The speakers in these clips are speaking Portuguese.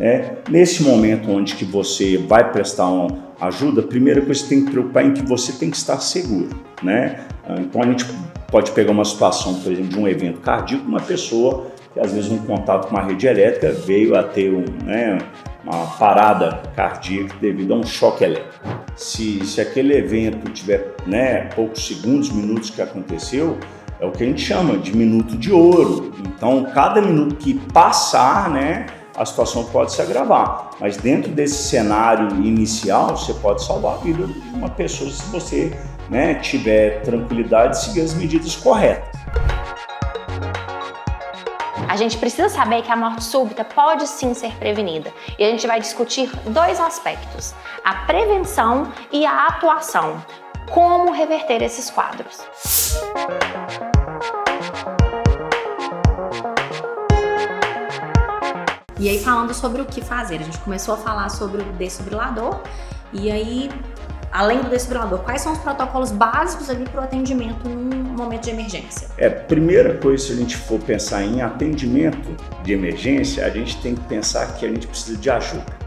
né? Nesse momento onde que você vai prestar uma ajuda, a primeira coisa que você tem que preocupar é em que você tem que estar seguro, né? Então a gente pode pegar uma situação, por exemplo, de um evento cardíaco, uma pessoa que às vezes um contato com uma rede elétrica veio a ter uma parada cardíaca devido a um choque elétrico. Se aquele evento tiver, né, poucos segundos, minutos que aconteceu, é o que a gente chama de minuto de ouro. Então, cada minuto que passar, né, a situação pode se agravar. Mas dentro desse cenário inicial, você pode salvar a vida de uma pessoa se você, né, tiver tranquilidade e seguir as medidas corretas. A gente precisa saber que a morte súbita pode sim ser prevenida. E a gente vai discutir dois aspectos: a prevenção e a atuação. Como reverter esses quadros? E aí, falando sobre o que fazer, a gente começou a falar sobre o desfibrilador. E aí, além do desfibrilador, quais são os protocolos básicos ali para o atendimento num momento de emergência? Primeira coisa, se a gente for pensar em atendimento de emergência, a gente tem que pensar que a gente precisa de ajuda.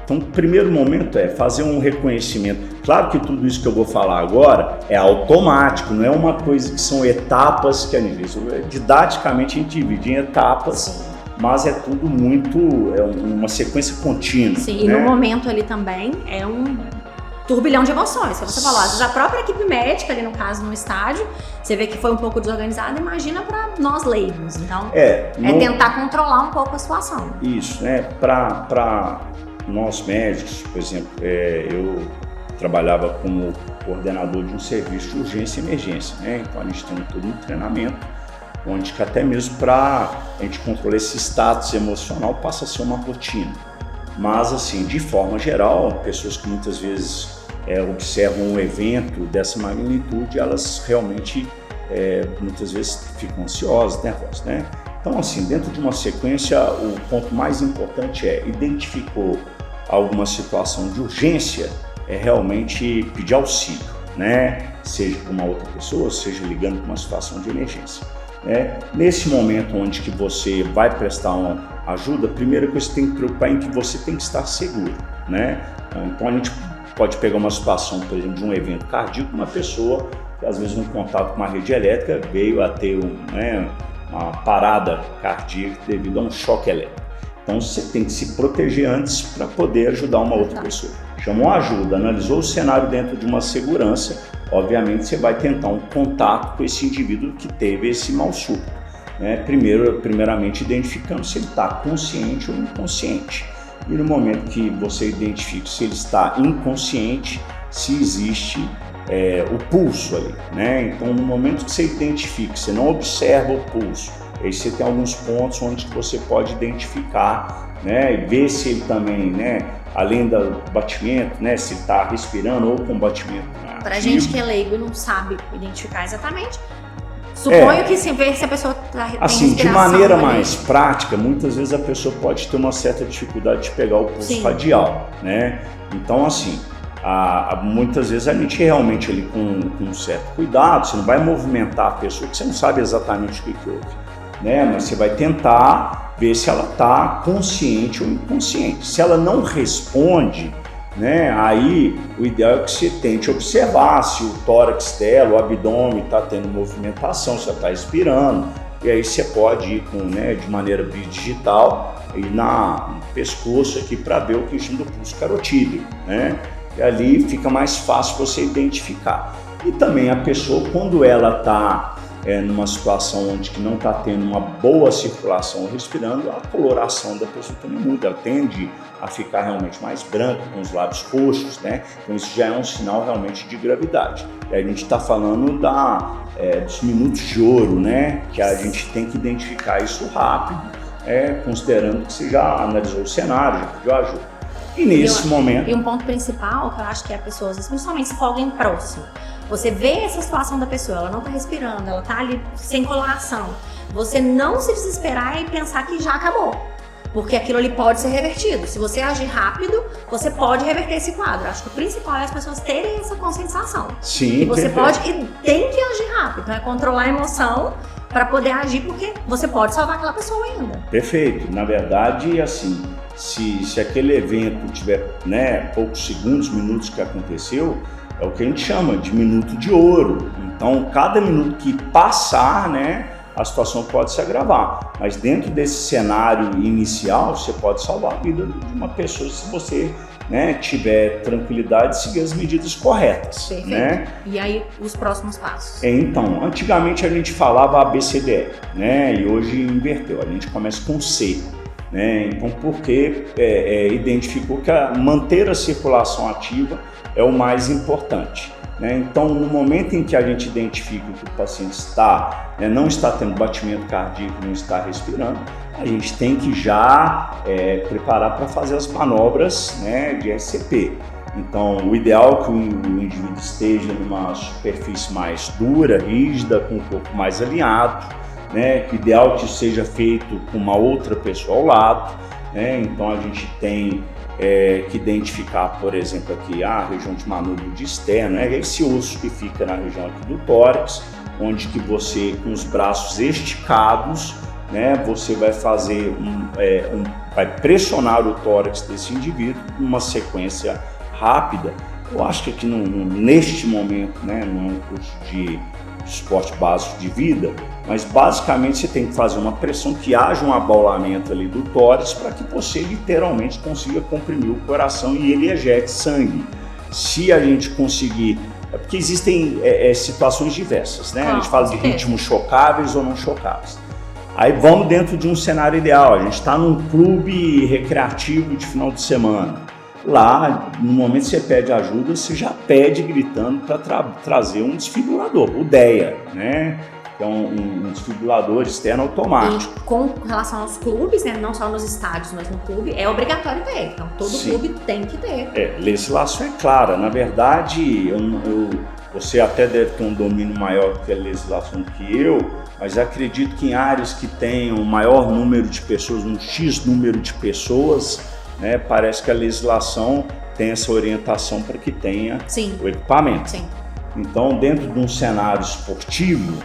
Então, o primeiro momento é fazer um reconhecimento. Claro que tudo isso que eu vou falar agora é automático, não é uma coisa que são etapas que a gente... Didaticamente, a gente divide em etapas. Sim. Mas é tudo uma sequência contínua. Sim, né? E no momento ali também é um turbilhão de emoções. Se você falou, às vezes a própria equipe médica ali no caso, no estádio, você vê que foi um pouco desorganizada, imagina para nós leigos. Então, tentar controlar um pouco a situação. Isso, né? Para nós médicos, por exemplo, eu trabalhava como coordenador de um serviço de urgência e emergência, né? Então a gente tem todo um treinamento onde que até mesmo para a gente controlar esse status emocional passa a ser uma rotina. Mas assim, de forma geral, pessoas que muitas vezes observam um evento dessa magnitude, elas realmente muitas vezes ficam ansiosas, nervosas, né? Então assim, dentro de uma sequência, o ponto mais importante identificou alguma situação de urgência, realmente pedir auxílio, né? Seja com uma outra pessoa, seja ligando para uma situação de emergência. Nesse momento onde que você vai prestar uma ajuda, a primeira coisa que você tem que preocupar é em que você tem que estar seguro, né? Então a gente pode pegar uma situação, por exemplo, de um evento cardíaco, uma pessoa que às vezes um contato com uma rede elétrica veio a ter uma parada cardíaca devido a um choque elétrico. Então você tem que se proteger antes para poder ajudar uma outra pessoa. Chamou ajuda, analisou o cenário dentro de uma segurança, obviamente você vai tentar um contato com esse indivíduo que teve esse mal súbito, né? Primeiramente identificando se ele está consciente ou inconsciente. E no momento que você identifica se ele está inconsciente, se existe o pulso ali, né? Então no momento que você identifica, você não observa o pulso, aí você tem alguns pontos onde você pode identificar, né? E ver se ele também, né? Além do batimento, né? Se ele está respirando ou com batimento. Pra gente que é leigo e não sabe identificar exatamente, suponho que se ver se a pessoa tem assim, de respiração maneira ali. mais prática, muitas vezes a pessoa pode ter uma certa dificuldade de pegar o pulso radial, né? Então, assim, muitas vezes a gente realmente ali com um certo cuidado, você não vai movimentar a pessoa, porque você não sabe exatamente o que houve, né? Mas você vai tentar ver se ela está consciente ou inconsciente. Se ela não responde, né, aí o ideal é que você tente observar se o tórax dela, o abdômen está tendo movimentação, se ela está expirando, e aí você pode ir de maneira bidigital ir no pescoço aqui para ver o que chama do pulso carotídeo, né? E ali fica mais fácil você identificar. E também a pessoa, quando ela está numa situação onde que não está tendo uma boa circulação respirando, a coloração da pessoa também muda, ela tende a ficar realmente mais branca, com os lábios roxos, né? Então isso já é um sinal realmente de gravidade. E aí a gente está falando dos minutos de ouro, né? Que a gente tem que identificar isso rápido, considerando que você já analisou o cenário, já pediu ajuda. E nesse momento... E um ponto principal que eu acho que a pessoa, principalmente se for alguém próximo, você vê essa situação da pessoa, ela não está respirando, ela está ali sem coloração. Você não se desesperar e pensar que já acabou, porque aquilo ali pode ser revertido. Se você agir rápido, você pode reverter esse quadro. Acho que o principal é as pessoas terem essa conscientização. Sim, e você pode e tem que agir rápido. Então é controlar a emoção para poder agir, porque você pode salvar aquela pessoa ainda. Perfeito. Na verdade, assim, se aquele evento tiver, né, poucos segundos, minutos que aconteceu, é o que a gente chama de minuto de ouro. Então, cada minuto que passar, né, a situação pode se agravar. Mas dentro desse cenário inicial, você pode salvar a vida de uma pessoa se você, né, tiver tranquilidade de seguir as medidas corretas. Perfeito. Né? E aí, os próximos passos? Então, antigamente a gente falava ABCDE, né, e hoje inverteu. A gente começa com C. Né? Então, porque identificou que manter a circulação ativa é o mais importante. Né? Então, no momento em que a gente identifica que o paciente está, né, não está tendo batimento cardíaco, não está respirando, a gente tem que já preparar para fazer as manobras, né, de SCP. Então, o ideal é que o indivíduo esteja numa superfície mais dura, rígida, com o corpo mais alinhado, né, que o ideal é que seja feito com uma outra pessoa ao lado, né? Então, a gente tem que identificar, por exemplo, aqui a região de manúbrio de externo, é esse osso que fica na região aqui do tórax, onde que você, com os braços esticados, né, você vai fazer vai pressionar o tórax desse indivíduo numa sequência rápida. Eu acho que aqui neste momento, né, não é um curso de esporte básico de vida, mas basicamente você tem que fazer uma pressão que haja um abaulamento ali do tórax para que você literalmente consiga comprimir o coração e ele ejete sangue. Se a gente conseguir, porque existem situações diversas, né? A gente fala de ritmos chocáveis ou não chocáveis. Aí vamos dentro de um cenário ideal, a gente está num clube recreativo de final de semana. Lá, no momento que você pede ajuda, você já pede gritando para trazer um desfibrilador, o DEA, né? Que é um desfibrilador externo automático. E com relação aos clubes, né, não só nos estádios, mas no clube, é obrigatório ter. Então, todo clube tem que ter. Legislação é clara. Na verdade, você até deve ter um domínio maior que a legislação do que eu, mas acredito que em áreas que tenham um maior número de pessoas, um X número de pessoas, né, parece que a legislação tem essa orientação para que tenha o equipamento. Sim. Então, dentro de um cenário esportivo,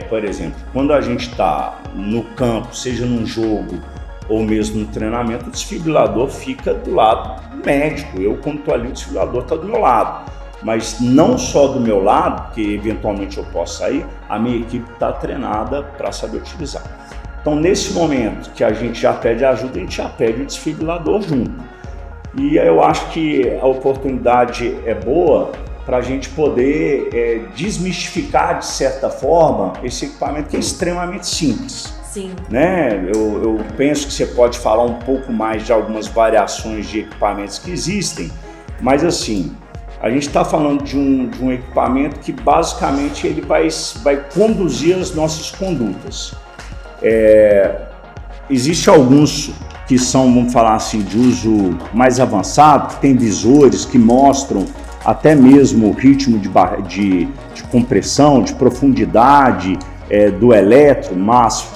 por exemplo, quando a gente está no campo, seja num jogo ou mesmo no treinamento, o desfibrilador fica do lado do médico. Eu, quando estou ali, o desfibrilador está do meu lado. Mas não só do meu lado, porque eventualmente eu posso sair, a minha equipe está treinada para saber utilizar. Então, nesse momento que a gente já pede ajuda, a gente já pede o desfibrilador junto. E eu acho que a oportunidade é boa para a gente poder desmistificar, de certa forma, esse equipamento que é extremamente simples. Sim. Né? Eu penso que você pode falar um pouco mais de algumas variações de equipamentos que existem, mas assim, a gente está falando de um equipamento que basicamente ele vai conduzir as nossas condutas. Existem alguns que são, vamos falar assim, de uso mais avançado, que tem visores que mostram até mesmo o ritmo de compressão, de profundidade do eletro, mas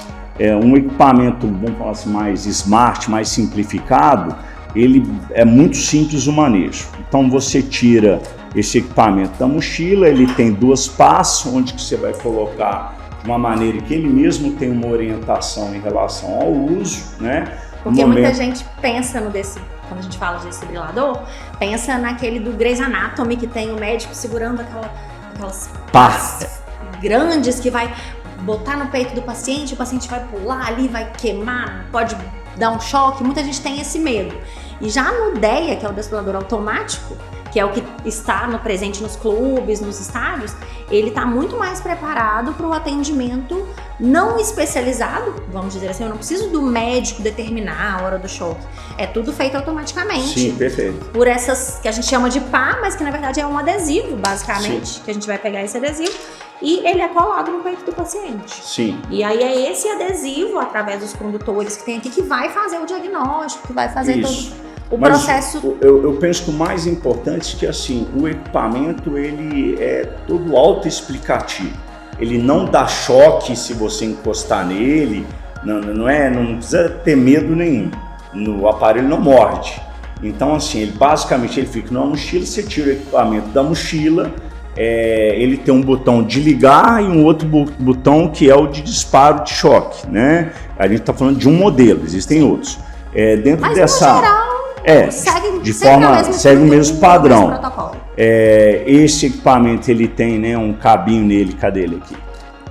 um equipamento, vamos falar assim, mais smart, mais simplificado, ele é muito simples o manejo. Então você tira esse equipamento da mochila, ele tem 2 pás, onde que você vai colocar de uma maneira que ele mesmo tem uma orientação em relação ao uso, né? Porque muita gente pensa quando a gente fala de desfibrilador, pensa naquele do Grey's Anatomy, que tem o médico segurando aquelas pás grandes que vai botar no peito do paciente, o paciente vai pular ali, vai queimar, pode dar um choque. Muita gente tem esse medo. E já no DEA, que é o desfibrilador automático, que é o que está presente nos clubes, nos estádios, ele está muito mais preparado para o atendimento não especializado, vamos dizer assim. Eu não preciso do médico determinar a hora do choque. É tudo feito automaticamente. Sim, perfeito. Por essas que a gente chama de pá, mas que na verdade é um adesivo, basicamente. Sim. Que a gente vai pegar esse adesivo e ele é colado no peito do paciente. Sim. E aí é esse adesivo, através dos condutores que tem aqui, que vai fazer o diagnóstico, que vai fazer todo o processo. Eu penso que o mais importante é que assim, o equipamento ele é todo autoexplicativo. Ele não dá choque se você encostar nele, não precisa ter medo nenhum. O aparelho não morde. Então assim, ele basicamente fica numa mochila, você tira o equipamento da mochila, ele tem um botão de ligar e um outro botão que é o de disparo de choque, né? A gente está falando de um modelo, existem outros. Dentro Mas dessa... no geral, segue o mesmo padrão. Protocolo. Esse equipamento ele tem, né, um cabinho nele, cadê ele aqui?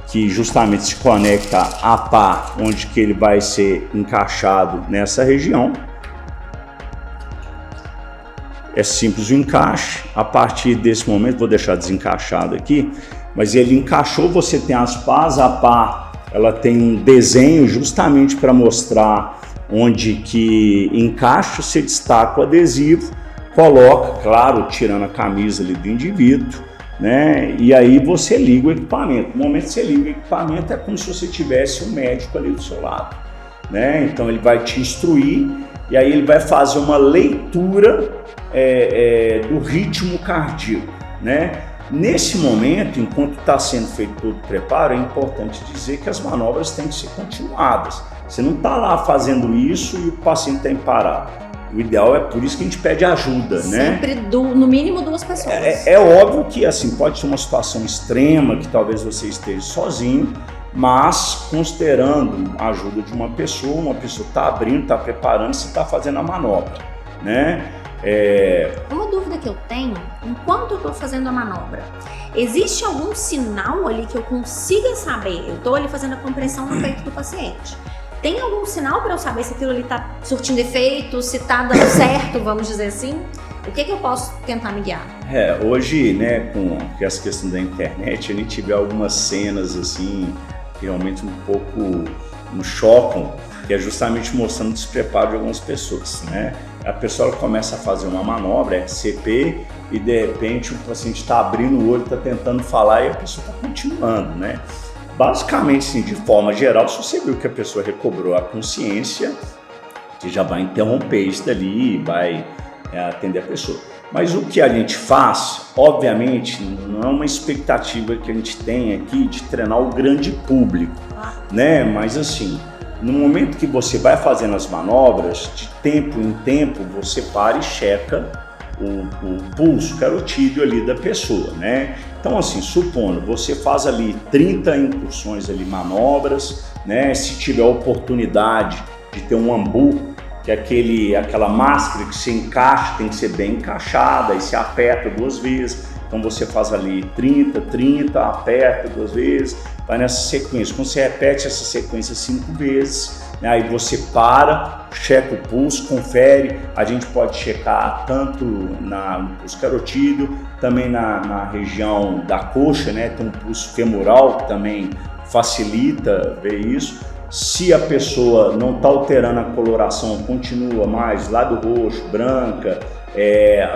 Que justamente se conecta à pá, onde que ele vai ser encaixado nessa região. É simples o encaixe. A partir desse momento, vou deixar desencaixado aqui, mas ele encaixou, você tem as pás, a pá, ela tem um desenho justamente para mostrar onde que encaixa, você destaca o adesivo, coloca, claro, tirando a camisa ali do indivíduo, né? E aí você liga o equipamento. No momento que você liga o equipamento, é como se você tivesse um médico ali do seu lado, né? Então ele vai te instruir e aí ele vai fazer uma leitura do ritmo cardíaco, né? Nesse momento, enquanto está sendo feito todo o preparo, é importante dizer que as manobras têm que ser continuadas. Você não está lá fazendo isso e o paciente tem que parar. O ideal é por isso que a gente pede ajuda, né? Sempre no mínimo 2 pessoas. É óbvio que assim pode ser uma situação extrema, que talvez você esteja sozinho, mas considerando a ajuda de uma pessoa está abrindo, está preparando, você está fazendo a manobra, né? Uma dúvida que eu tenho, enquanto eu estou fazendo a manobra, existe algum sinal ali que eu consiga saber? Eu estou ali fazendo a compressão no peito do paciente. Tem algum sinal para eu saber se aquilo ali está surtindo efeito, se está dando certo, vamos dizer assim? O que eu posso tentar me guiar? Hoje, né, com essa questão da internet, a gente vê algumas cenas assim, que realmente um pouco nos chocam, que é justamente mostrando o despreparo de algumas pessoas, né? A pessoa começa a fazer uma manobra, CP, e de repente o paciente está abrindo o olho, está tentando falar e a pessoa está continuando, né? Basicamente, assim, de forma geral, se você viu que a pessoa recobrou a consciência, você já vai interromper isso dali e vai atender a pessoa. Mas o que a gente faz, obviamente, não é uma expectativa que a gente tem aqui de treinar o grande público, né? Mas assim, no momento que você vai fazendo as manobras, de tempo em tempo, você para e checa o pulso carotídeo ali da pessoa, né? Então assim, supondo, você faz ali 30 incursões ali, manobras, né? Se tiver a oportunidade de ter um ambu, que é aquela máscara que se encaixa, tem que ser bem encaixada, e se aperta 2 vezes, então você faz ali 30, aperta 2 vezes, vai nessa sequência. Quando você repete essa sequência 5 vezes, né, aí você para, checa o pulso, confere. A gente pode checar tanto no pulso carotídeo, também na região da coxa, né, tem um pulso femoral que também facilita ver isso. Se a pessoa não está alterando a coloração, continua mais lado roxo, branca,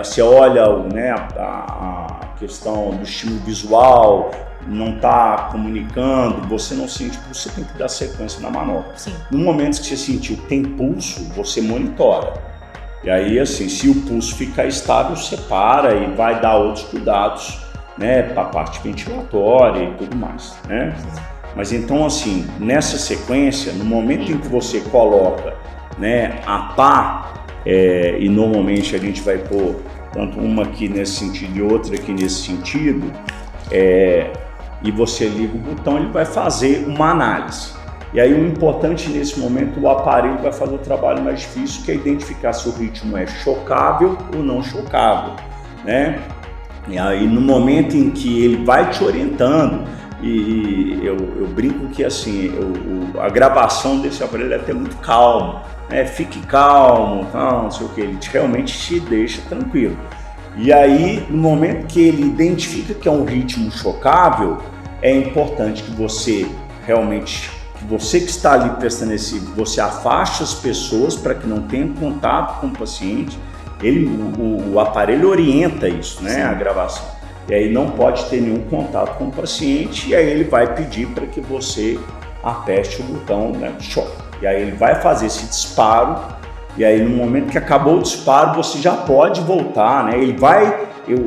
você olha, né, a questão do estímulo visual, não está comunicando, você não sente pulso, você tem que dar sequência na manobra. Sim. No momento que você sentiu que tem pulso, você monitora. E aí, assim, se o pulso ficar estável, você para e vai dar outros cuidados, né, para a parte ventilatória e tudo mais, né? Mas então, assim, nessa sequência, no momento em que você coloca, né, a pá, e normalmente a gente vai pôr tanto uma aqui nesse sentido e outra aqui nesse sentido, e você liga o botão, ele vai fazer uma análise. E aí o importante nesse momento, o aparelho vai fazer o trabalho mais difícil, que é identificar se o ritmo é chocável ou não chocável, né? E aí no momento em que ele vai te orientando, e eu brinco que assim, a gravação desse aparelho é até muito calmo, né? Fique calmo, não sei o que, ele realmente te deixa tranquilo. E aí, no momento que ele identifica que é um ritmo chocável, é importante que você realmente, você que está ali prestando você afaste as pessoas para que não tenha contato com o paciente. O aparelho orienta isso, né? Sim. A gravação. E aí não pode ter nenhum contato com o paciente, e aí ele vai pedir para que você aperte o botão, né, de choque. E aí ele vai fazer esse disparo, e aí no momento que acabou o disparo, você já pode voltar, né?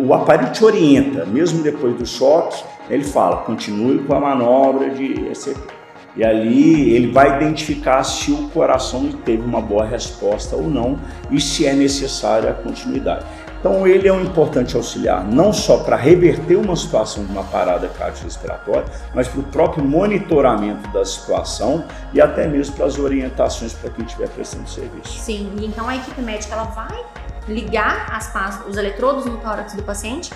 O aparelho te orienta, mesmo depois do choque, ele fala, continue com a manobra de ECP. E ali ele vai identificar se o coração teve uma boa resposta ou não, e se é necessária a continuidade. Então ele é um importante auxiliar, não só para reverter uma situação de uma parada cardiorrespiratória, mas para o próprio monitoramento da situação e até mesmo para as orientações para quem estiver prestando serviço. Sim, e então a equipe médica ela vai ligar os eletrodos no tórax do paciente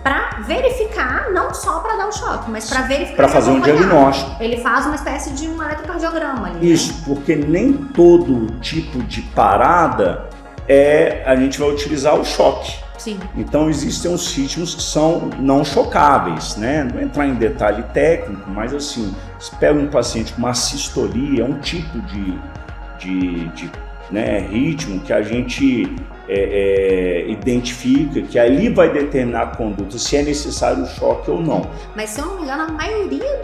para verificar, não só para dar o choque, mas para verificar. Para fazer um diagnóstico. Ele faz uma espécie de um eletrocardiograma ali. Isso, porque nem todo tipo de parada a gente vai utilizar o choque. Sim. Então existem os ritmos que são não chocáveis, né? Não vou entrar em detalhe técnico, mas assim, se pega um paciente com uma sistolia, é um tipo de ritmo que a gente identifica, que ali vai determinar a conduta, se é necessário o choque ou não. Mas se eu não me engano, a maioria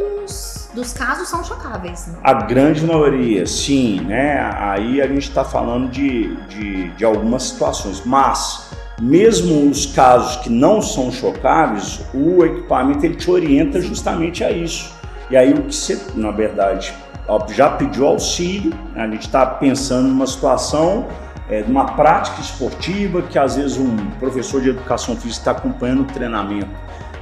dos casos são chocáveis, né? A grande maioria, sim, né? Aí a gente está falando de algumas situações, mas mesmo os casos que não são chocáveis, o equipamento ele te orienta justamente a isso. E aí o que você, na verdade, já pediu auxílio, a gente está pensando numa situação, numa prática esportiva que às vezes um professor de educação física está acompanhando o treinamento,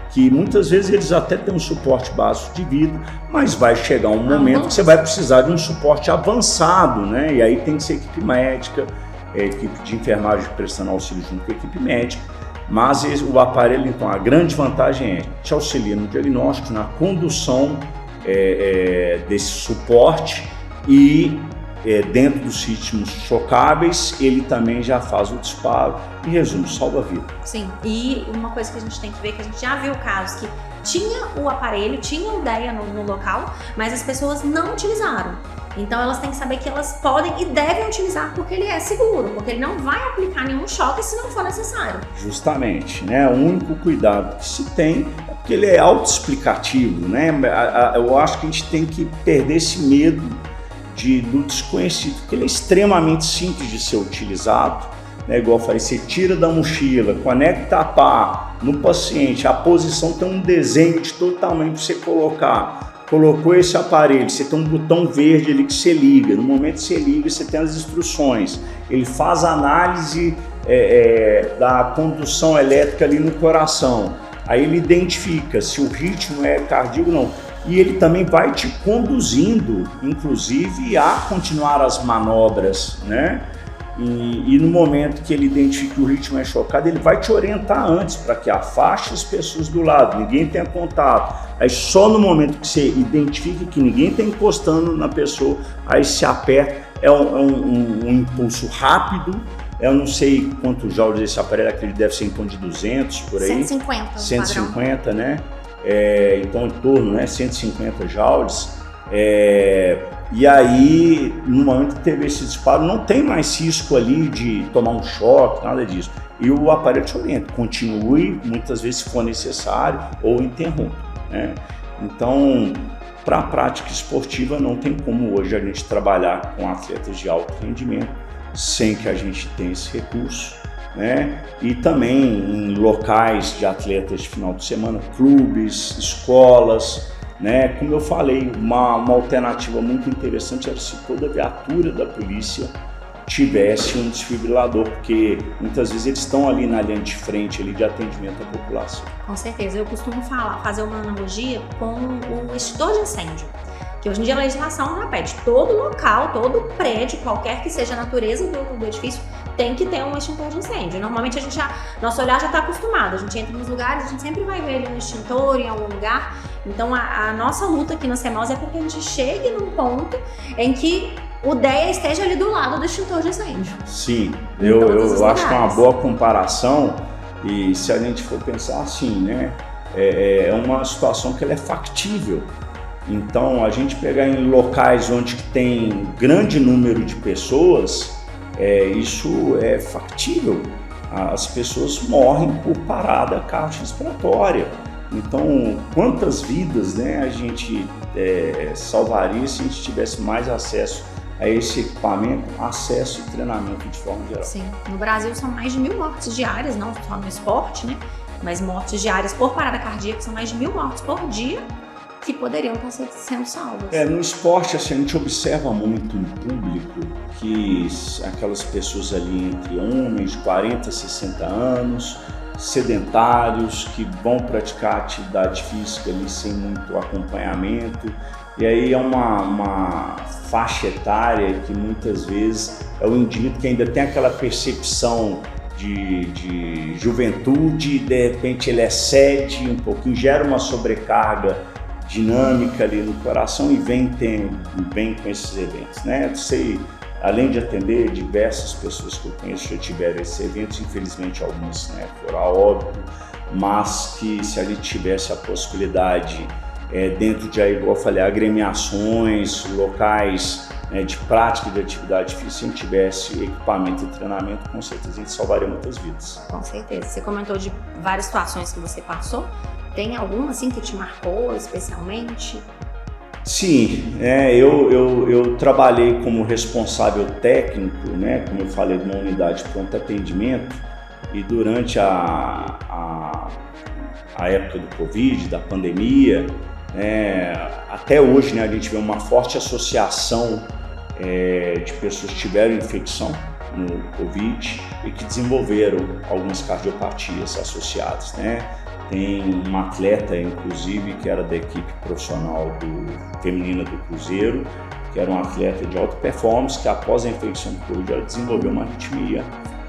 que muitas vezes eles até têm um suporte básico de vida, mas vai chegar um momento que você vai precisar de um suporte avançado, né? E aí tem que ser equipe médica, equipe de enfermagem prestando auxílio junto com a equipe médica, mas o aparelho, então, a grande vantagem te auxilia no diagnóstico, na condução desse suporte e dentro dos ritmos chocáveis, ele também já faz o disparo e, resumo, salva a vida. Sim, e uma coisa que a gente tem que ver, que a gente já viu casos que tinha o aparelho, tinha o DEA no local, mas as pessoas não utilizaram. Então elas têm que saber que elas podem e devem utilizar porque ele é seguro, porque ele não vai aplicar nenhum choque se não for necessário. Justamente, né? O único cuidado que se tem é porque ele é autoexplicativo, né? Eu acho que a gente tem que perder esse medo do desconhecido, porque ele é extremamente simples de ser utilizado, né? Igual eu falei, você tira da mochila, conecta a pá no paciente, a posição tem um desenho de todo tamanho para você colocar. Colocou esse aparelho, você tem um botão verde ali que você liga, no momento que você liga você tem as instruções, ele faz análise da condução elétrica ali no coração, aí ele identifica se o ritmo é cardíaco ou não, e ele também vai te conduzindo, inclusive, a continuar as manobras, né? E no momento que ele identifica que o ritmo é chocado, ele vai te orientar antes para que afaste as pessoas do lado, ninguém tenha contato. Aí só no momento que você identifica que ninguém está encostando na pessoa, aí se aperta, é um impulso rápido. Eu não sei quantos joules esse aparelho, acredito que deve ser em torno de 200 por aí. 150. 150, padrão. Né? Então em torno, né, 150 joules. E aí, no momento que teve esse disparo, não tem mais risco ali de tomar um choque, nada disso. E o aparelho te orienta, continue, muitas vezes se for necessário, ou interrompa, né? Então, para a prática esportiva, não tem como hoje a gente trabalhar com atletas de alto rendimento sem que a gente tenha esse recurso, né? E também em locais de atletas de final de semana, clubes, escolas, né? Como eu falei, uma alternativa muito interessante era se toda viatura da polícia tivesse um desfibrilador, porque muitas vezes eles estão ali na linha de frente ali de atendimento à população. Com certeza, eu costumo fazer uma analogia com o extintor de incêndio, que hoje em dia a legislação já pede todo local, todo prédio, qualquer que seja a natureza do edifício, tem que ter um extintor de incêndio. Normalmente nosso olhar já está acostumado, a gente entra nos lugares, a gente sempre vai ver ali um extintor em algum lugar. Então a nossa luta aqui na CEMOS é para que a gente chegue num ponto em que o DEA esteja ali do lado do extintor de incêndio. Sim, eu acho que é uma boa comparação, e se a gente for pensar assim, né, é uma situação que ela é factível. Então a gente pegar em locais onde tem grande número de pessoas, isso é factível. As pessoas morrem por parada cardiorrespiratória. Então, quantas vidas, né, a gente salvaria se a gente tivesse mais acesso a esse equipamento, acesso e treinamento de forma geral? Sim, no Brasil são mais de 1.000 mortes diárias, não só no esporte, né, mas mortes diárias por parada cardíaca, são mais de 1.000 mortes por dia que poderiam estar sendo salvas. No esporte, assim, a gente observa muito no público que aquelas pessoas ali entre homens de 40 a 60 anos, sedentários, que vão praticar atividade física ali sem muito acompanhamento, e aí é uma faixa etária que muitas vezes é o indivíduo que ainda tem aquela percepção de juventude, de repente ele excede um pouquinho, gera uma sobrecarga dinâmica ali no coração e vem com esses eventos, né? Além de atender, diversas pessoas que eu conheço já tiveram esses eventos, infelizmente algumas, né, foram a óbito, mas que se a gente tivesse a possibilidade dentro de, igual eu falei, agremiações, locais, né, de prática de atividade física, se a gente tivesse equipamento e treinamento, com certeza a gente salvaria muitas vidas. Com certeza. Você comentou de várias situações que você passou. Tem alguma assim que te marcou especialmente? Sim, eu trabalhei como responsável técnico, né, como eu falei, de uma unidade de pronto atendimento, e durante a época do Covid, da pandemia, até hoje, né, a gente vê uma forte associação de pessoas que tiveram infecção no Covid e que desenvolveram algumas cardiopatias associadas, né? Tem uma atleta, inclusive, que era da equipe profissional feminina do Cruzeiro, que era uma atleta de alta performance, que após a infecção do Covid ela desenvolveu uma arritmia,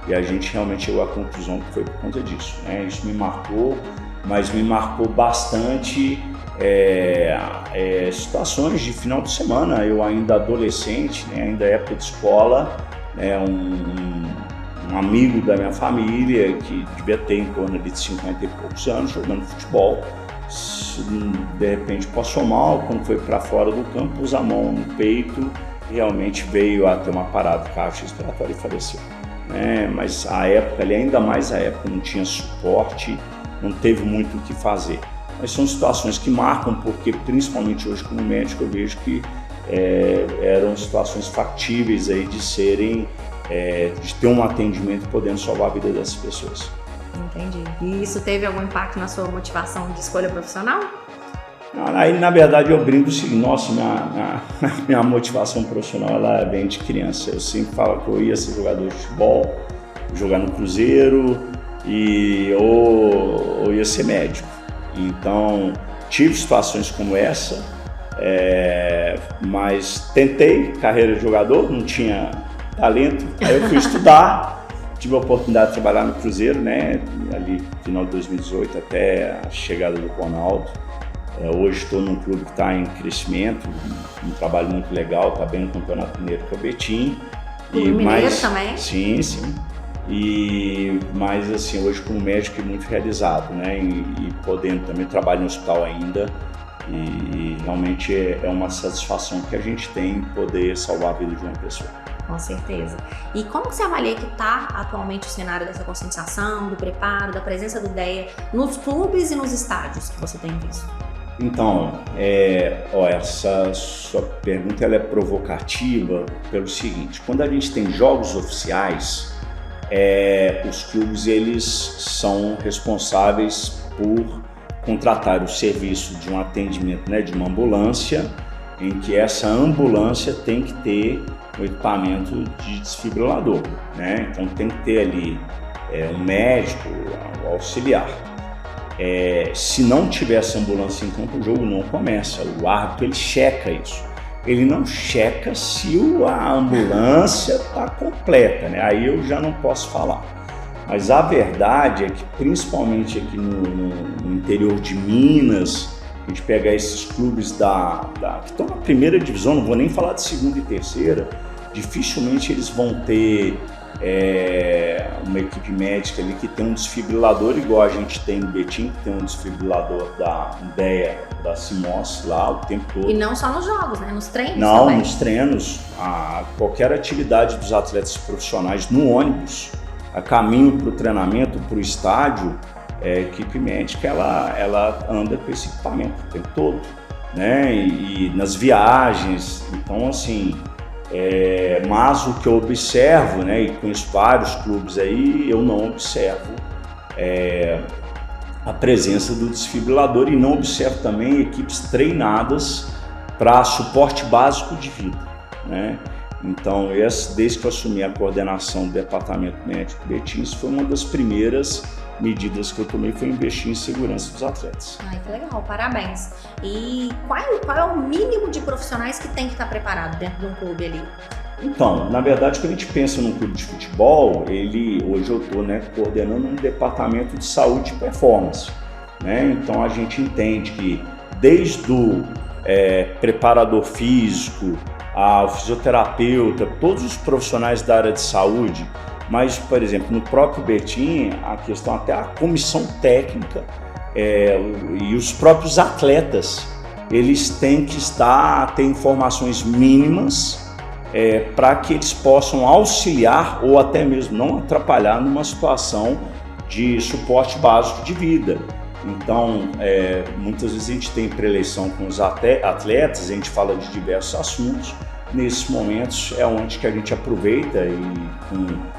e a gente realmente chegou à conclusão que foi por conta disso, né? Isso me marcou, mas me marcou bastante situações de final de semana. Eu ainda adolescente, né, ainda época de escola, né, um amigo da minha família, que devia ter em torno de 50 e poucos anos, jogando futebol, de repente passou mal, quando foi para fora do campo, pôs a mão no peito, realmente veio a ter uma parada cardiorrespiratória e faleceu. Mas a época ali, ainda mais a época, não tinha suporte, não teve muito o que fazer. Mas são situações que marcam, porque principalmente hoje como médico eu vejo que eram situações factíveis aí de serem, de ter um atendimento podendo salvar a vida dessas pessoas. Entendi. E isso teve algum impacto na sua motivação de escolha profissional? Aí, na verdade, eu brinco o seguinte: nossa, minha motivação profissional ela vem de criança. Eu sempre falo que eu ia ser jogador de futebol, jogar no Cruzeiro ou ia ser médico. Então, tive situações como essa, mas tentei carreira de jogador, não tinha talento, aí eu fui estudar, tive a oportunidade de trabalhar no Cruzeiro, né, ali no final de 2018 até a chegada do Ronaldo. Hoje estou num clube que está em crescimento, um trabalho muito legal, está bem no Campeonato Mineiro, que é o Betim. Clube Mineiro também? Sim. Mas assim, hoje como médico é muito realizado, né? E podendo também trabalhar no hospital ainda, e realmente é uma satisfação que a gente tem em poder salvar a vida de uma pessoa. Com certeza. E como que você avalia que está atualmente o cenário dessa conscientização, do preparo, da presença do DEA nos clubes e nos estádios que você tem visto? Então, essa sua pergunta ela é provocativa pelo seguinte: quando a gente tem jogos oficiais, os clubes eles são responsáveis por contratar o serviço de um atendimento, né, de uma ambulância, em que essa ambulância tem que ter o equipamento de desfibrilador, né? Então tem que ter ali um médico, um auxiliar. Se não tiver essa ambulância em campo, o jogo não começa. O árbitro ele checa isso. Ele não checa se a ambulância está completa, né? Aí eu já não posso falar. Mas a verdade é que, principalmente aqui no interior de Minas, a gente pegar esses clubes que estão na primeira divisão, não vou nem falar de segunda e terceira, dificilmente eles vão ter uma equipe médica ali que tem um desfibrilador igual a gente tem no Betim, que tem um desfibrilador da DEA, da CIMOS lá o tempo todo. E não só nos jogos, né? Nos treinos não, também. Nos treinos, qualquer atividade dos atletas profissionais no ônibus, a caminho para o treinamento, para o estádio, a equipe médica ela anda com esse equipamento o tempo todo, né? E nas viagens, então assim, mas o que eu observo, né, e conheço vários clubes aí, eu não observo a presença do desfibrilador e não observo também equipes treinadas para suporte básico de vida, né? Então, desde que eu assumi a coordenação do Departamento Médico Betim, isso foi uma das primeiras medidas que eu tomei, foi investir em segurança dos atletas. Ai, que legal, parabéns. E qual é o mínimo de profissionais que tem que estar preparado dentro de um clube ali? Então, na verdade, quando a gente pensa num clube de futebol, hoje eu estou, né, coordenando um departamento de saúde e performance, né? Então a gente entende que desde o preparador físico, ao fisioterapeuta, todos os profissionais da área de saúde, mas, por exemplo, no próprio Betim, a questão até a comissão técnica e os próprios atletas, eles têm que ter informações mínimas para que eles possam auxiliar ou até mesmo não atrapalhar numa situação de suporte básico de vida. Então, muitas vezes a gente tem preleição com os atletas, a gente fala de diversos assuntos. Nesses momentos é onde que a gente aproveita e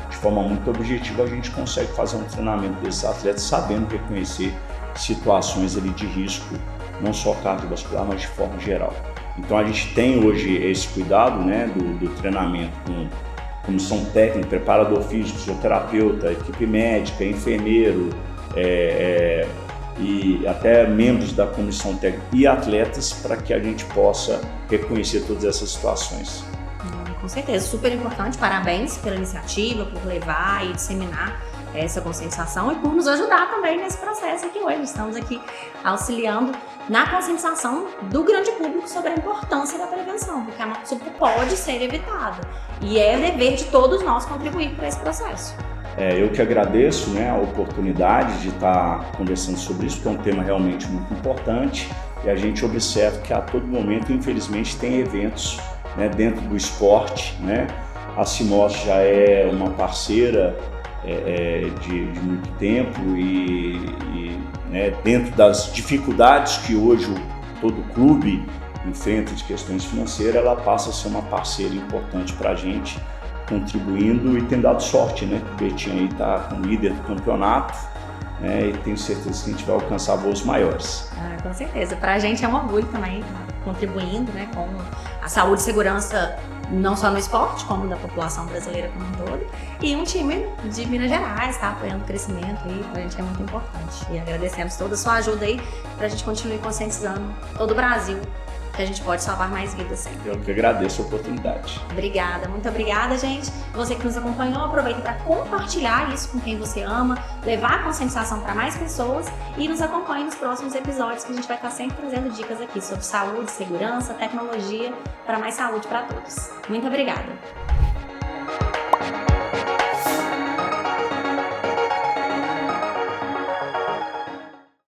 de forma muito objetiva a gente consegue fazer um treinamento desses atletas sabendo reconhecer situações ali de risco, não só cardiovascular, mas de forma geral. Então a gente tem hoje esse cuidado, né, do treinamento com comissão técnica, preparador físico, fisioterapeuta, equipe médica, enfermeiro, e até membros da comissão técnica e atletas para que a gente possa reconhecer todas essas situações. Com certeza, super importante, parabéns pela iniciativa, por levar e disseminar essa conscientização e por nos ajudar também nesse processo aqui hoje. Estamos aqui auxiliando na conscientização do grande público sobre a importância da prevenção, porque a morte súbita pode ser evitada e é dever de todos nós contribuir para esse processo. Eu que agradeço, né, a oportunidade de estar conversando sobre isso, que é um tema realmente muito importante e a gente observa que a todo momento, infelizmente, tem eventos, né, dentro do esporte, né? A Simos já é uma parceira de muito tempo e né, dentro das dificuldades que hoje todo clube enfrenta de questões financeiras, ela passa a ser uma parceira importante para a gente, contribuindo e tem dado sorte, né? O Betim aí está como líder do campeonato, né? E tenho certeza que a gente vai alcançar voos maiores. Com certeza. Para a gente é um orgulho também contribuindo, né, com a saúde e segurança não só no esporte, como da população brasileira como um todo. E um time de Minas Gerais está apoiando o crescimento aí, para a gente é muito importante. E agradecemos toda a sua ajuda aí para a gente continuar conscientizando todo o Brasil que a gente pode salvar mais vidas sempre. Eu que agradeço a oportunidade. Obrigada, muito obrigada, gente. Você que nos acompanhou, aproveita para compartilhar isso com quem você ama, levar a conscientização para mais pessoas e nos acompanhe nos próximos episódios que a gente vai estar sempre trazendo dicas aqui sobre saúde, segurança, tecnologia para mais saúde para todos. Muito obrigada.